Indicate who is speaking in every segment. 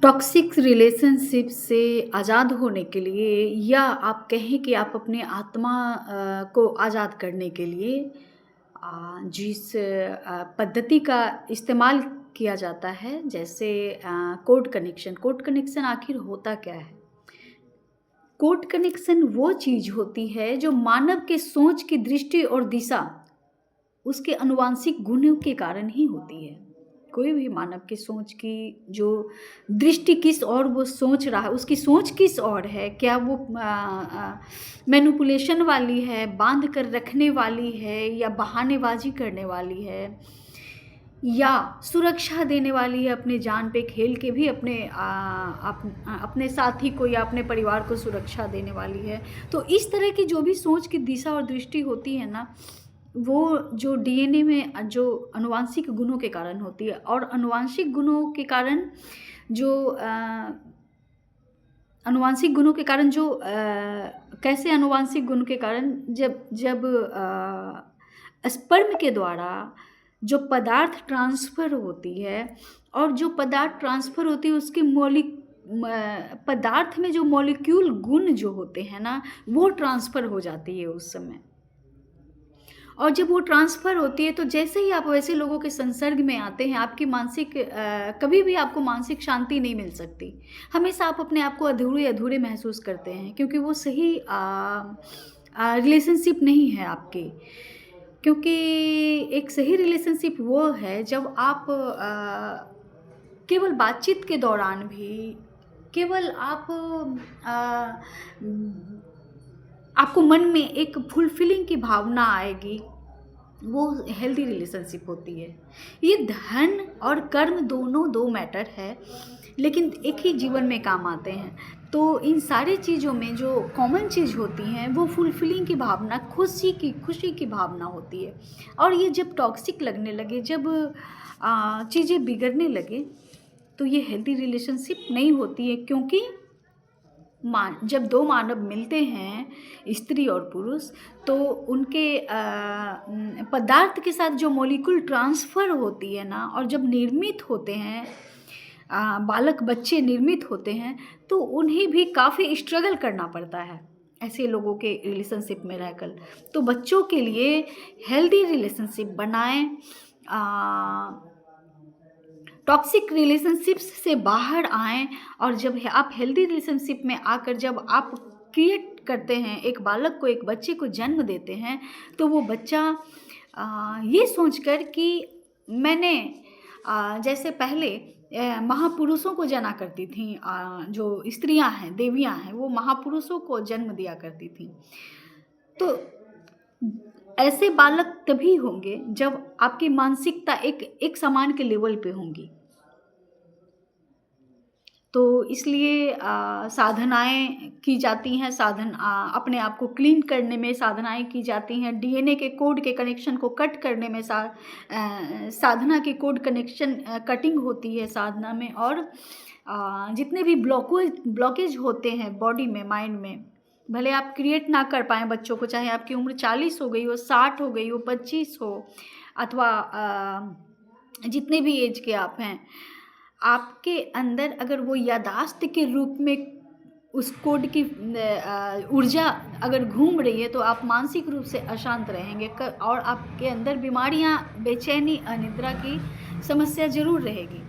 Speaker 1: Toxic relationship से आज़ाद होने के लिए या आप कहें कि आप अपने आत्मा को आज़ाद करने के लिए जिस पद्धति का इस्तेमाल किया जाता है जैसे कोड कनेक्शन आखिर होता क्या है? कोड कनेक्शन वो चीज़ होती है जो मानव के सोच की दृष्टि और दिशा उसके आनुवांशिक गुणों के कारण ही होती है। कोई भी मानव की सोच की जो दृष्टि किस ओर वो सोच रहा है, उसकी सोच किस ओर है, क्या वो मैनिपुलेशन वाली है, बाँध कर रखने वाली है या बहानेबाज़ी करने वाली है या सुरक्षा देने वाली है, अपने जान पे खेल के भी अपने साथी को या अपने परिवार को सुरक्षा देने वाली है। तो इस तरह की जो भी सोच की दिशा और दृष्टि होती है ना, वो जो डीएनए में जो आनुवांशिक गुणों के कारण होती है और आनुवांशिक गुणों के कारण जो आनुवांशिक गुणों के कारण जो कैसे आनुवांशिक गुण के कारण जब जब स्पर्म के द्वारा जो पदार्थ ट्रांसफ़र होती है और जो पदार्थ ट्रांसफ़र होती है उसके पदार्थ में जो मॉलिक्यूल गुण जो होते हैं ना, वो ट्रांसफ़र हो जाती है उस समय। और जब वो ट्रांसफ़र होती है तो जैसे ही आप वैसे लोगों के संसर्ग में आते हैं, आपकी कभी भी आपको मानसिक शांति नहीं मिल सकती। हमेशा आप अपने आप को अधूरे-अधूरे महसूस करते हैं क्योंकि वो सही रिलेशनशिप नहीं है आपकी। क्योंकि एक सही रिलेशनशिप वो है जब आप केवल बातचीत के दौरान भी केवल आपको मन में एक फुलफिलिंग की भावना आएगी, वो हेल्दी रिलेशनशिप होती है। ये धन और कर्म दोनों 2 मैटर है, लेकिन एक ही जीवन में काम आते हैं। तो इन सारी चीज़ों में जो कॉमन चीज़ होती हैं, वो फुलफिलिंग की भावना, खुशी की भावना होती है। और ये जब टॉक्सिक लगने लगे, जब चीज़ें बिगड़ने लगे, तो ये हेल्दी रिलेशनशिप नहीं होती है क्योंकि जब 2 मानव मिलते हैं, स्त्री और पुरुष, तो उनके पदार्थ के साथ जो मॉलिक्यूल ट्रांसफ़र होती है ना और जब निर्मित होते हैं बालक बच्चे निर्मित होते हैं, तो उन्हें भी काफ़ी स्ट्रगल करना पड़ता है, ऐसे लोगों के रिलेशनशिप में रहकर। तो बच्चों के लिए हेल्दी रिलेशनशिप बनाएँ, टॉक्सिक रिलेशनशिप्स से बाहर आएँ और जब आप हेल्दी रिलेशनशिप में आकर जब आप क्रिएट करते हैं, एक बालक को, एक बच्चे को जन्म देते हैं, तो वो बच्चा ये सोचकर कि मैंने जैसे पहले महापुरुषों को जना करती थीं, जो स्त्रियां हैं, देवियां हैं, वो महापुरुषों को जन्म दिया करती थीं। तो ऐसे बालक तभी होंगे जब आपकी मानसिकता एक समान के लेवल पे होंगी। तो इसलिए साधनाएँ की जाती हैं, अपने आप को क्लीन करने में साधनाएँ की जाती हैं, डीएनए के कोड के कनेक्शन को कट करने में साधना के कोड कनेक्शन कटिंग होती है साधना में और जितने भी ब्लॉकेज होते हैं बॉडी में, माइंड में, भले आप क्रिएट ना कर पाएँ बच्चों को, चाहे आपकी उम्र 40 हो गई हो, 60 हो गई हो, 25 हो अथवा जितने भी एज के आप हैं, आपके अंदर अगर वो याददाश्त के रूप में उस कोड की ऊर्जा अगर घूम रही है तो आप मानसिक रूप से अशांत रहेंगे और आपके अंदर बीमारियां, बेचैनी, अनिद्रा की समस्या ज़रूर रहेगी।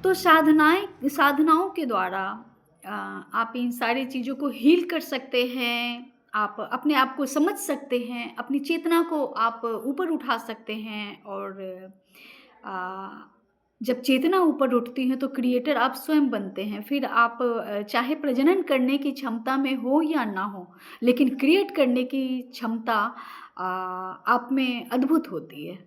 Speaker 1: तो साधनाओं के द्वारा आप इन सारी चीज़ों को हील कर सकते हैं, आप अपने आप को समझ सकते हैं, अपनी चेतना को आप ऊपर उठा सकते हैं और जब चेतना ऊपर उठती है तो क्रिएटर आप स्वयं बनते हैं। फिर आप चाहे प्रजनन करने की क्षमता में हो या ना हो, लेकिन क्रिएट करने की क्षमता आप में अद्भुत होती है।